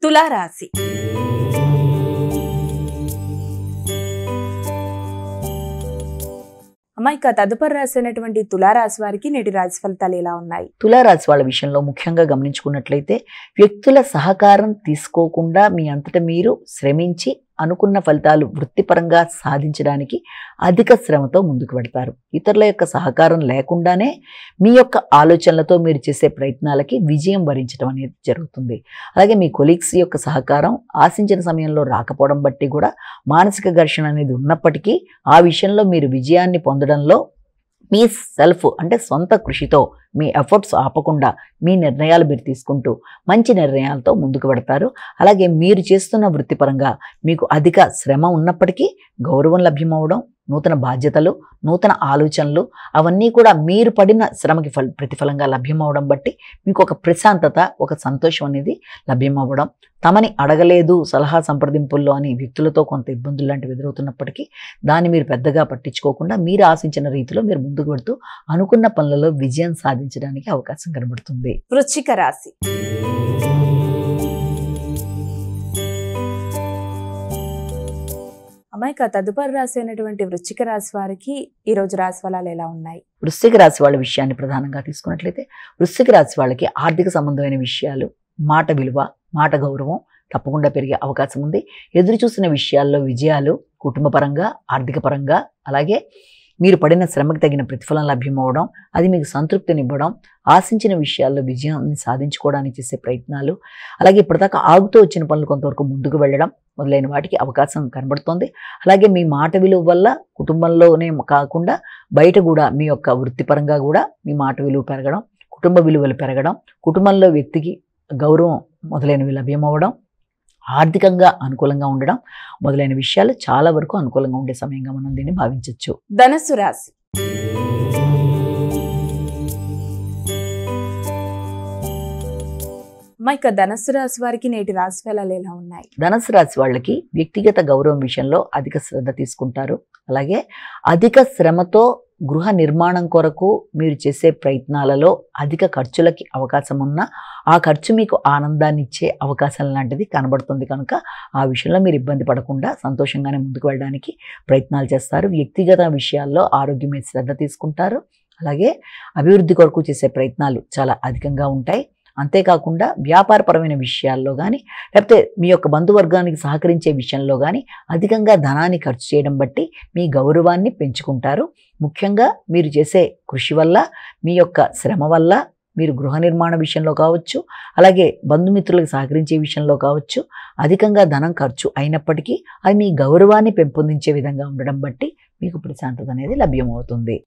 తులారాశి. అమ్మాయిక తదుపరి రాసినటువంటి తులారాశి వారికి నేటి రాశి ఫలితాలు ఎలా ఉన్నాయి? తులారాశి వాళ్ళ విషయంలో ముఖ్యంగా గమనించుకున్నట్లయితే వ్యక్తుల సహకారం తీసుకోకుండా మీ అంతట మీరు శ్రమించి అనుకున్న ఫలితాలు వృత్తిపరంగా సాధించడానికి అధిక శ్రమతో ముందుకు పెడతారు. ఇతరుల యొక్క సహకారం లేకుండానే మీ యొక్క ఆలోచనలతో మీరు చేసే ప్రయత్నాలకి విజయం వరించడం అనేది జరుగుతుంది. అలాగే మీ కొలీగ్స్ యొక్క సహకారం ఆశించిన సమయంలో రాకపోవడం బట్టి కూడా మానసిక ఘర్షణ అనేది ఉన్నప్పటికీ ఆ విషయంలో మీరు విజయాన్ని పొందడంలో మీ సెల్ఫ్ అంటే సొంత కృషితో మీ ఎఫర్ట్స్ ఆపకుండా మీ నిర్ణయాలు మీరు తీసుకుంటూ మంచి నిర్ణయాలతో ముందుకు పెడతారు. అలాగే మీరు చేస్తున్న వృత్తిపరంగా మీకు అధిక శ్రమ ఉన్నప్పటికీ గౌరవం లభ్యమవడం, నూతన బాధ్యతలు, నూతన ఆలోచనలు అవన్నీ కూడా మీరు పడిన శ్రమకి ప్రతిఫలంగా లభ్యమవడం బట్టి మీకు ఒక ప్రశాంతత, ఒక సంతోషం అనేది లభ్యమవ్వడం, తమని అడగలేదు సలహా సంప్రదింపుల్లో అని వ్యక్తులతో కొంత ఇబ్బందులు లాంటివి ఎదురవుతున్నప్పటికీ దాన్ని మీరు పెద్దగా పట్టించుకోకుండా మీరు ఆశించిన రీతిలో మీరు ముందుకు పెడుతూ అనుకున్న పనులలో విజయం సాధించడానికి అవకాశం కనబడుతుంది. వృశ్చిక రాశి. అమ్మాయిక తదుపరి రాశి అయినటువంటి వృశ్చిక రాశి వారికి ఈ రోజు రాశి ఫలాలు ఎలా ఉన్నాయి? వృశ్చిక రాశి వాళ్ళ విషయాన్ని ప్రధానంగా తీసుకున్నట్లయితే వృశ్చిక రాశి వాళ్ళకి ఆర్థిక సంబంధమైన విషయాలు, మాట విలువ, మాట గౌరవం తప్పకుండా పెరిగే అవకాశం ఉంది. ఎదురు చూసిన విషయాల్లో విజయాలు కుటుంబ పరంగా, ఆర్థిక పరంగా, అలాగే మీరు పడిన శ్రమకు తగిన ప్రతిఫలం లభ్యమవడం, అది మీకు సంతృప్తినివ్వడం, ఆశించిన విషయాల్లో విజయాన్ని సాధించుకోవడానికి చేసే ప్రయత్నాలు, అలాగే ఇప్పటిదాకా ఆగుతూ వచ్చిన పనులు కొంతవరకు ముందుకు వెళ్ళడం మొదలైన వాటికి అవకాశం కనబడుతోంది. అలాగే మీ మాట విలువ వల్ల కుటుంబంలోనే కాకుండా బయట కూడా మీ యొక్క వృత్తిపరంగా కూడా మీ మాట విలువ పెరగడం, కుటుంబ విలువలు పెరగడం, కుటుంబంలో వ్యక్తికి గౌరవం మొదలైనవి లభ్యమవ్వడం, ఆర్థికంగా అనుకూలంగా ఉండడం మొదలైన విషయాలు చాలా వరకు అనుకూలంగా ఉండే సమయంగా మనం దీన్ని భావించవచ్చు. ధనుస్సు రాశి. అమ్మాయిక ధనుస్సు రాశి వారికి నేటి రాశి ఫలాలు ఎలా ఉన్నాయి? ధనుస్సు రాశి వాళ్ళకి వ్యక్తిగత గౌరవం విషయంలో అధిక శ్రద్ధ తీసుకుంటారు. అలాగే అధిక శ్రమతో గృహ నిర్మాణం కొరకు మీరు చేసే ప్రయత్నాలలో అధిక ఖర్చులకి అవకాశం ఉన్నా ఆ ఖర్చు మీకు ఆనందాన్ని ఇచ్చే అవకాశం లాంటిది కనబడుతుంది కనుక ఆ విషయంలో మీరు ఇబ్బంది పడకుండా సంతోషంగానే ముందుకు వెళ్ళడానికి ప్రయత్నాలు చేస్తారు. వ్యక్తిగత విషయాల్లో ఆరోగ్యం మీద శ్రద్ధ తీసుకుంటారు. అలాగే అభివృద్ధి కొరకు చేసే ప్రయత్నాలు చాలా అధికంగా ఉంటాయి. అంతేకాకుండా వ్యాపారపరమైన విషయాల్లో కానీ లేకపోతే మీ యొక్క బంధువర్గానికి సహకరించే విషయంలో కానీ అధికంగా ధనాన్ని ఖర్చు చేయడం బట్టి మీ గౌరవాన్ని పెంచుకుంటారు. ముఖ్యంగా మీరు చేసే కృషి వల్ల, మీ యొక్క శ్రమ వల్ల మీరు గృహ నిర్మాణ విషయంలో కావచ్చు, అలాగే బంధుమిత్రులకు సహకరించే విషయంలో కావచ్చు అధికంగా ధనం ఖర్చు అయినప్పటికీ అది మీ గౌరవాన్ని పెంపొందించే విధంగా ఉండడం బట్టి మీకు ప్రశాంతత అనేది లభ్యమవుతుంది.